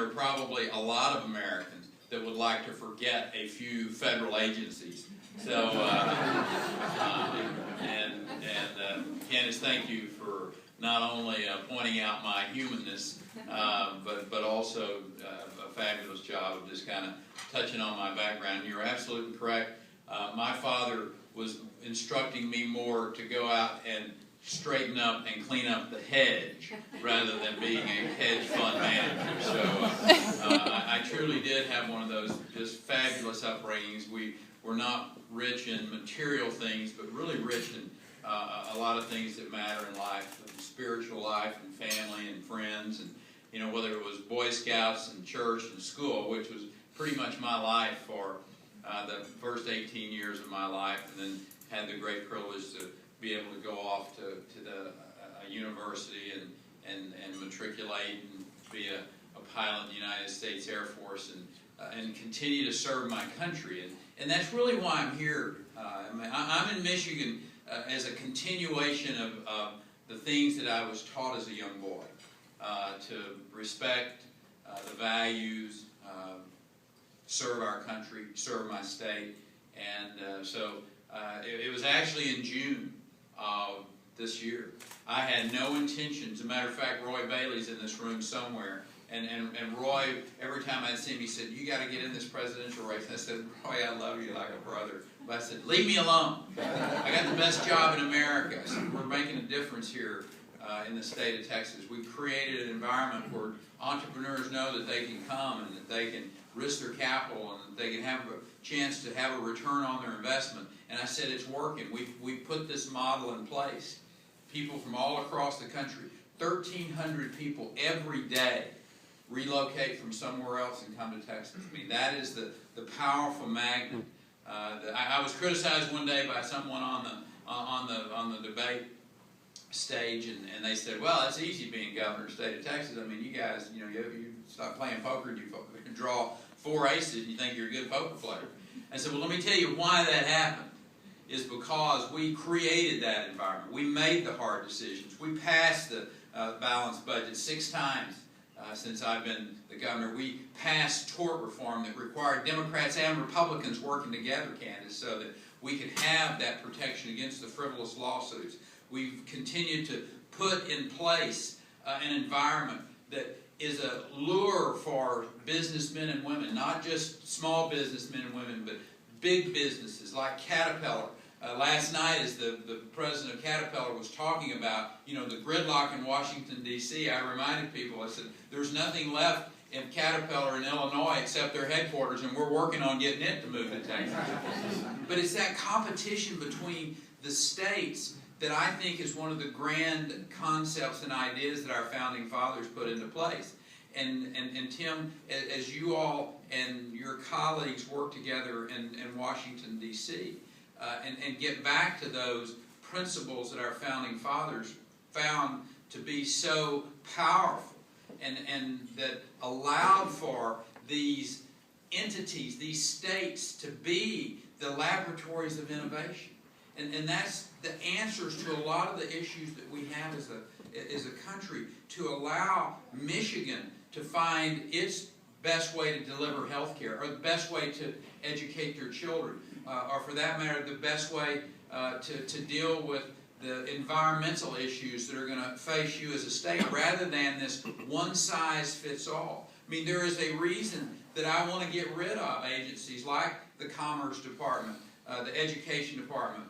there are probably a lot of Americans that would like to forget a few federal agencies. So, Candace, thank you for not only pointing out my humanness, but also a fabulous job of just kind of touching on my background. You're absolutely correct. My father was instructing me more to go out and straighten up and clean up the hedge rather than being a hedge fund manager. So I truly did have one of those just fabulous upbringings. We were not rich in material things, but really rich in a lot of things that matter in life, spiritual life and family and friends, and whether it was Boy Scouts and church and school, which was pretty much my life for the first 18 years of my life, and then had the great privilege to be able to go off to the university and matriculate and be a pilot in the United States Air Force and continue to serve my country. And that's really why I'm here. I'm in Michigan as a continuation of the things that I was taught as a young boy, to respect the values, serve our country, serve my state. And so it was actually in June of this year. I had no intention. As a matter of fact, Roy Bailey's in this room somewhere. And Roy, every time I'd see him, he said, "You got to get in this presidential race." And I said, "Roy, I love you like a brother." But I said, "Leave me alone. I got the best job in America." I said, "We're making a difference here in the state of Texas. We've created an environment where entrepreneurs know that they can come and that they can risk their capital and that they can have a chance to have a return on their investment." And I said, "It's working. We've put this model in place. People from all across the country, 1,300 people every day relocate from somewhere else and come to Texas." I mean, that is the powerful magnet. I was criticized one day by someone on the debate stage, and they said, "Well, it's easy being governor of the state of Texas. I mean, you guys, you stop playing poker and you draw 4 aces and you think you're a good poker player." I said, "Well, let me tell you why that happened. Is because we created that environment. We made the hard decisions. We passed the balanced budget 6 times since I've been the governor. We passed tort reform that required Democrats and Republicans working together, Candace, so that we could have that protection against the frivolous lawsuits. We've continued to put in place an environment that is a lure for businessmen and women, not just small businessmen and women, but big businesses like Caterpillar. Last night, as the president of Caterpillar was talking about, the gridlock in Washington, D.C., I reminded people, I said, there's nothing left in Caterpillar in Illinois except their headquarters, and we're working on getting it to move to Texas. But it's that competition between the states that I think is one of the grand concepts and ideas that our founding fathers put into place. And Tim, as you all and your colleagues work together in Washington, D.C., and get back to those principles that our founding fathers found to be so powerful and that allowed for these entities, these states, to be the laboratories of innovation. And that's the answers to a lot of the issues that we have as a country, to allow Michigan to find its best way to deliver health care, or the best way to educate their children, or for that matter, the best way to deal with the environmental issues that are going to face you as a state, rather than this one-size-fits-all. I mean, there is a reason that I want to get rid of agencies like the Commerce Department, the Education Department.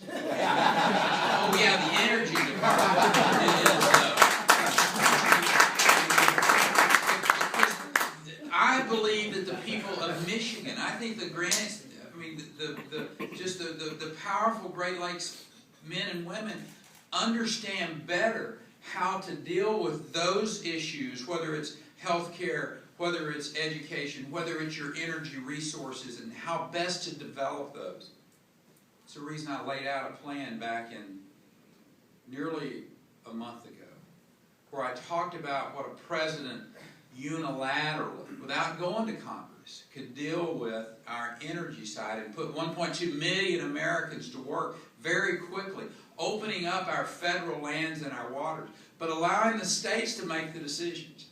Oh yeah, the Energy Department. I believe that the people of Michigan, I think the powerful Great Lakes men and women understand better how to deal with those issues, whether it's health care, whether it's education, whether it's your energy resources, and how best to develop those. It's the reason I laid out a plan back in nearly a month ago, where I talked about what a president unilaterally, without going to Congress, could deal with our energy side and put 1.2 million Americans to work very quickly, opening up our federal lands and our waters, but allowing the states to make the decisions.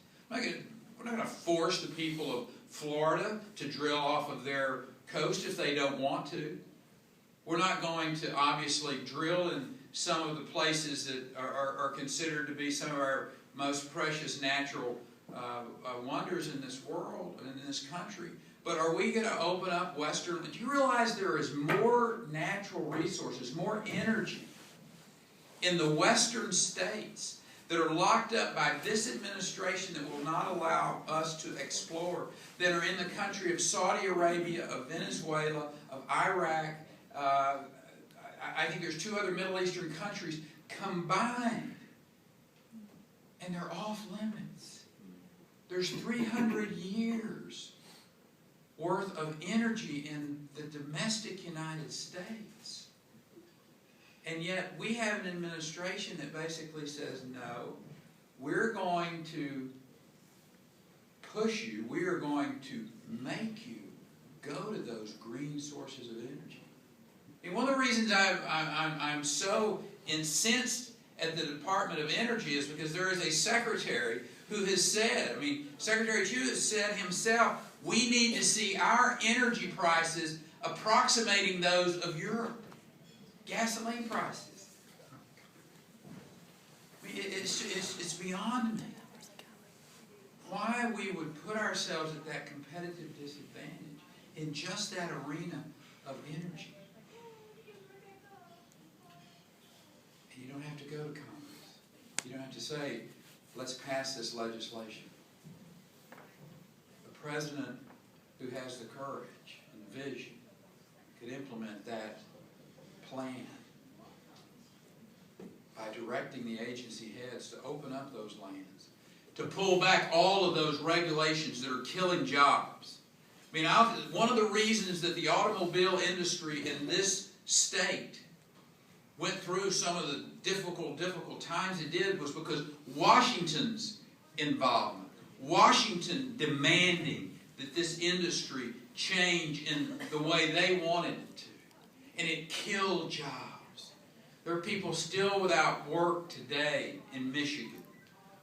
We're not going to force the people of Florida to drill off of their coast if they don't want to. We're not going to obviously drill in some of the places that are considered to be some of our most precious natural wonders in this world and in this country. But are we going to open up Western? Do you realize there is more natural resources, more energy in the Western states that are locked up by this administration that will not allow us to explore, that are in the country of Saudi Arabia, of Venezuela, of Iraq? I think there's 2 other Middle Eastern countries combined, and they're off limits. There's 300 years worth of energy in the domestic United States. And yet we have an administration that basically says, no, we're going to push you, we are going to make you go to those green sources of energy. And one of the reasons I'm so incensed at the Department of Energy is because there is a secretary who has said, Secretary Chu has said himself, we need to see our energy prices approximating those of Europe. Gasoline prices. It's beyond me why we would put ourselves at that competitive disadvantage in just that arena of energy. And you don't have to go to Congress. You don't have to say, let's pass this legislation. A president who has the courage and vision could implement that plan by directing the agency heads to open up those lands, to pull back all of those regulations that are killing jobs. One of the reasons that the automobile industry in this state went through some of the difficult times it did was because Washington's involvement, Washington demanding that this industry change in the way they wanted it to. And it killed jobs. There are people still without work today in Michigan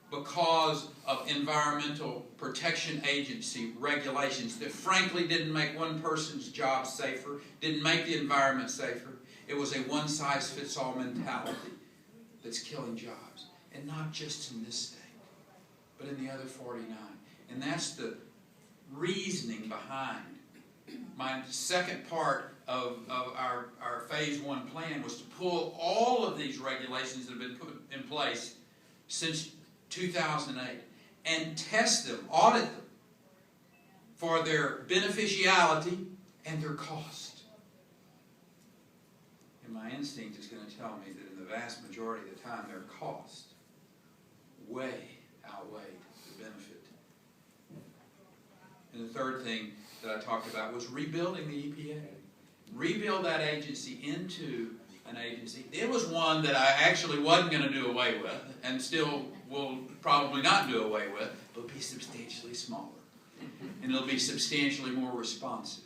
because of Environmental Protection Agency regulations that frankly didn't make one person's job safer, didn't make the environment safer. It was a one-size-fits-all mentality that's killing jobs. And not just in this state, but in the other 49. And that's the reasoning behind my second part of our Phase 1 plan was to pull all of these regulations that have been put in place since 2008 and test them, audit them for their beneficiality and their cost. And my instinct is going to tell me that in the vast majority of the time their cost way outweighed the benefit. And the third thing that I talked about was rebuilding the EPA. Rebuild that agency into an agency. It was one that I actually wasn't going to do away with, and still will probably not do away with, but it'll be substantially smaller. And it'll be substantially more responsive.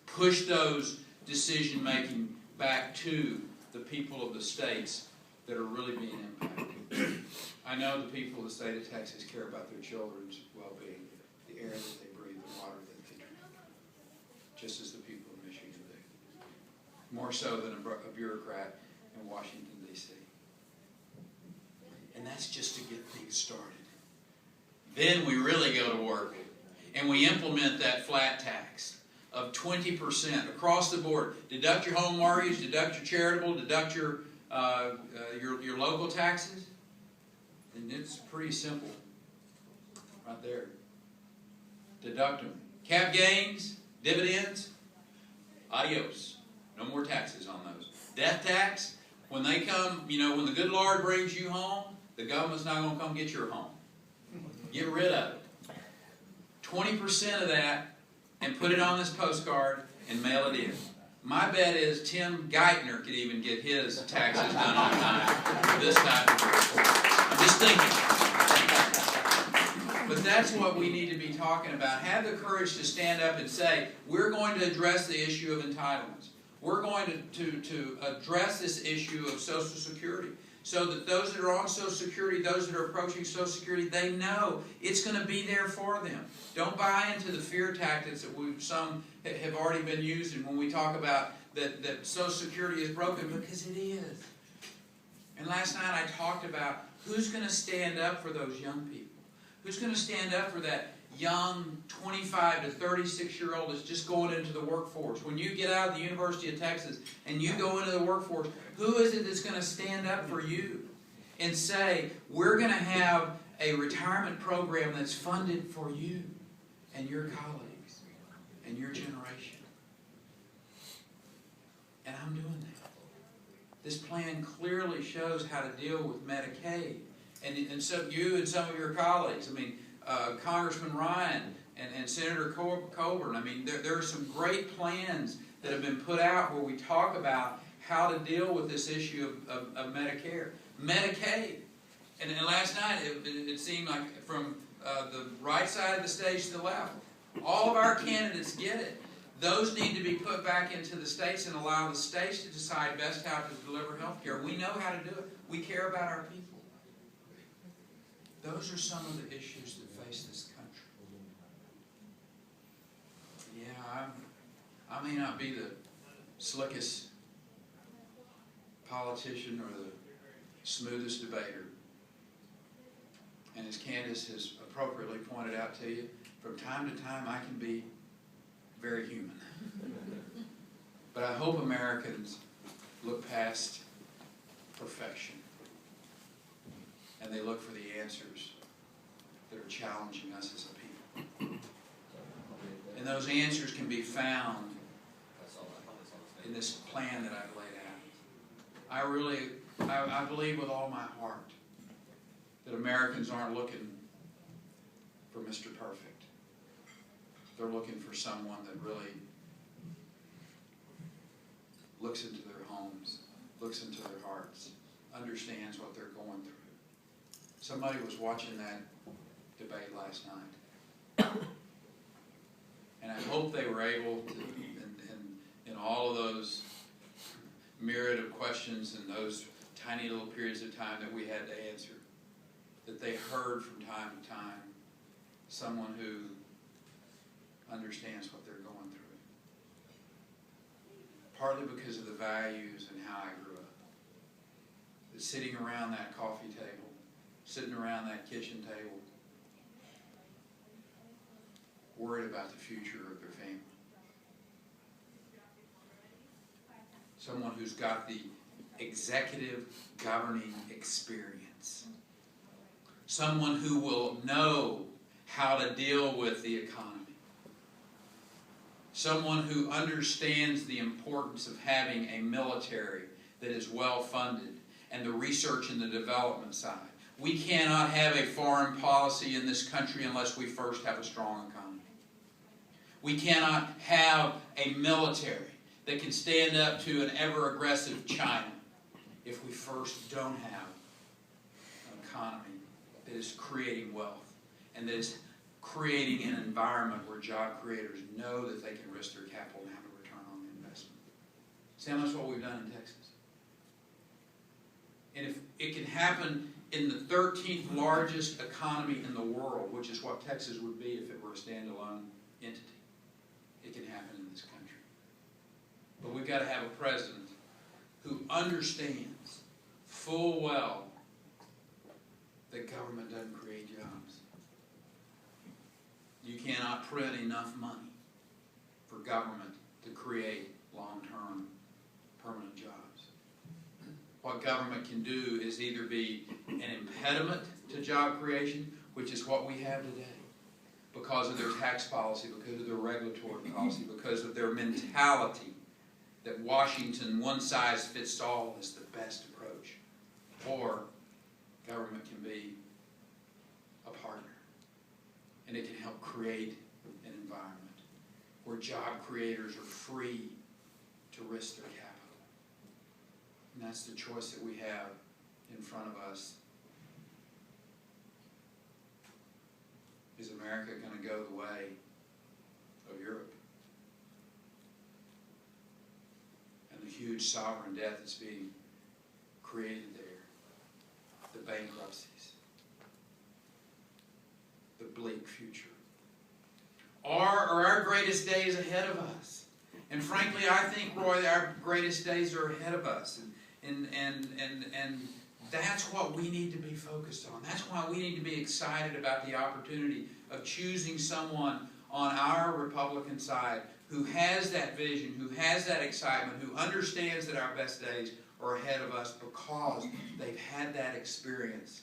Push those decision-making back to the people of the states that are really being impacted. I know the people of the state of Texas care about their children's well-being, the air that they breathe, the water that they drink, just as the people of Michigan do. More so than a bureaucrat in Washington, D.C. And that's just to get things started. Then we really go to work and we implement that flat tax of 20% across the board. Deduct your home mortgage, deduct your charitable, deduct your local taxes. And it's pretty simple right there. Deduct them. Cap gains, dividends, adios. No more taxes on those. Death tax, when they come, when the good Lord brings you home, the government's not going to come get your home. Get rid of it. 20% of that and put it on this postcard and mail it in. My bet is Tim Geithner could even get his taxes done on time for this type of report. I'm just thinking. But that's what we need to be talking about. Have the courage to stand up and say, we're going to address the issue of entitlements. We're going to address this issue of Social Security. so that those that are on Social Security, those that are approaching Social Security, they know it's going to be there for them. Don't buy into the fear tactics that some have already been using when we talk about that Social Security is broken, because it is. And last night I talked about who's going to stand up for those young people. Who's going to stand up for that young 25 to 36-year-old that's just going into the workforce? When you get out of the University of Texas and you go into the workforce, who is it that's going to stand up for you and say, we're going to have a retirement program that's funded for you and your colleagues and your generation? And I'm doing that. This plan clearly shows how to deal with Medicaid. And so you and some of your colleagues, I mean, Congressman Ryan and Senator Coburn, I mean, there are some great plans that have been put out where we talk about how to deal with this issue of Medicare. Medicaid. And last night, it seemed like from the right side of the stage to the left, all of our candidates get it. Those need to be put back into the states and allow the states to decide best how to deliver health care. We know how to do it. We care about our people. Those are some of the issues that face this country. Yeah, I may not be the slickest politician or the smoothest debater. And as Candace has appropriately pointed out to you, from time to time I can be very human. But I hope Americans look past perfection and they look for the answers that are challenging us as a people. And those answers can be found in this plan that I've laid out. I believe with all my heart that Americans aren't looking for Mr. Perfect. They're looking for someone that really looks into their homes, looks into their hearts, understands what they're going through. Somebody was watching that debate last night. And I hope they were able to, in all of those myriad of questions and those tiny little periods of time that we had to answer, that they heard from time to time someone who understands what they're going through. Partly because of the values and how I grew up. That sitting around that coffee table, sitting around that kitchen table, worried about the future of their family. Someone who's got the executive governing experience. Someone who will know how to deal with the economy. Someone who understands the importance of having a military that is well funded and the research and the development side. We cannot have a foreign policy in this country unless we first have a strong economy. We cannot have a military that can stand up to an ever-aggressive China if we first don't have an economy that is creating wealth and that is creating an environment where job creators know that they can risk their capital and have a return on the investment. Sam, that's what we've done in Texas. And if it can happen in the 13th largest economy in the world, which is what Texas would be if it were a standalone entity, it can happen in this country. But we've got to have a president who understands full well that government doesn't create jobs. You cannot print enough money for government to create long-term permanent jobs. What government can do is either be an impediment to job creation, which is what we have today, because of their tax policy, because of their regulatory policy, because of their mentality that Washington, one size fits all, is the best approach. Or government can be a partner, and it can help create an environment where job creators are free to risk their capital. And that's the choice that we have in front of us. Is America going to go the way of Europe? And the huge sovereign debt that's being created there. the bankruptcies, the bleak future? Are our greatest days ahead of us? And frankly, I think, Roy, our greatest days are ahead of us. And that's what we need to be focused on. That's why we need to be excited about the opportunity of choosing someone on our Republican side who has that vision, who has that excitement, who understands that our best days are ahead of us because they've had that experience,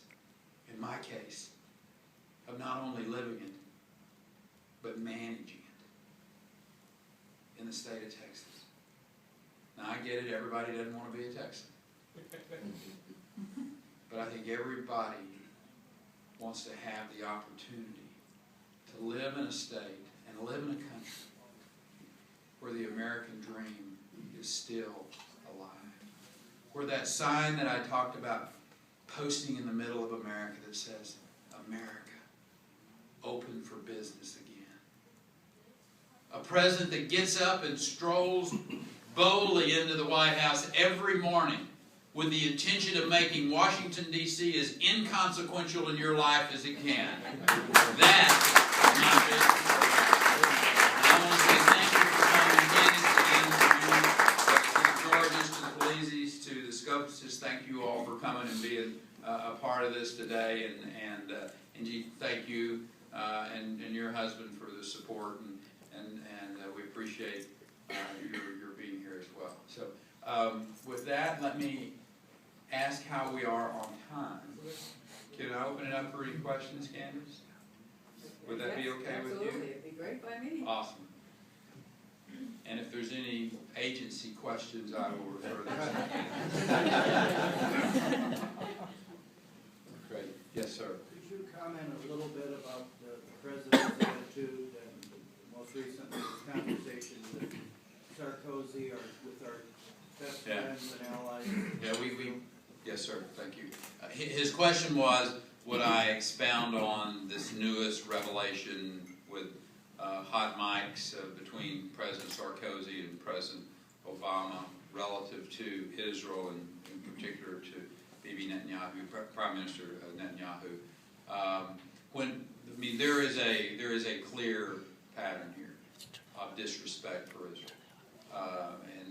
in my case, of not only living it, but managing it in the state of Texas. Now, I get it, everybody doesn't want to be a Texan. But I think everybody wants to have the opportunity to live in a state and live in a country where the American dream is still alive. Where that sign that I talked about posting in the middle of America that says, America, open for business again. A president that gets up and strolls boldly into the White House every morning with the intention of making Washington, D.C. as inconsequential in your life as it can. That is my business. I want to say thank you for coming, Candace, again, to you, to the Georges, to the Pelizis, to the Scopuses. Thank you all for coming and being a part of this today. And Angie, thank you and your husband for the support. And we appreciate your being here as well. So with that, let me ask how we are on time. Can I open it up for any questions, Candace? Would that be okay with you? Absolutely, it'd be great by me. Awesome. And if there's any agency questions, I will refer them. Great. Yes, sir. Could you comment a little bit about the president's attitude and most recently his conversation with Sarkozy or with our best friends and allies? Yeah, yes, sir. Thank you. His question was, would I expound on this newest revelation with hot mics between President Sarkozy and President Obama relative to Israel and in particular to Bibi Netanyahu, Prime Minister Netanyahu. There is a clear pattern here of disrespect for Israel, and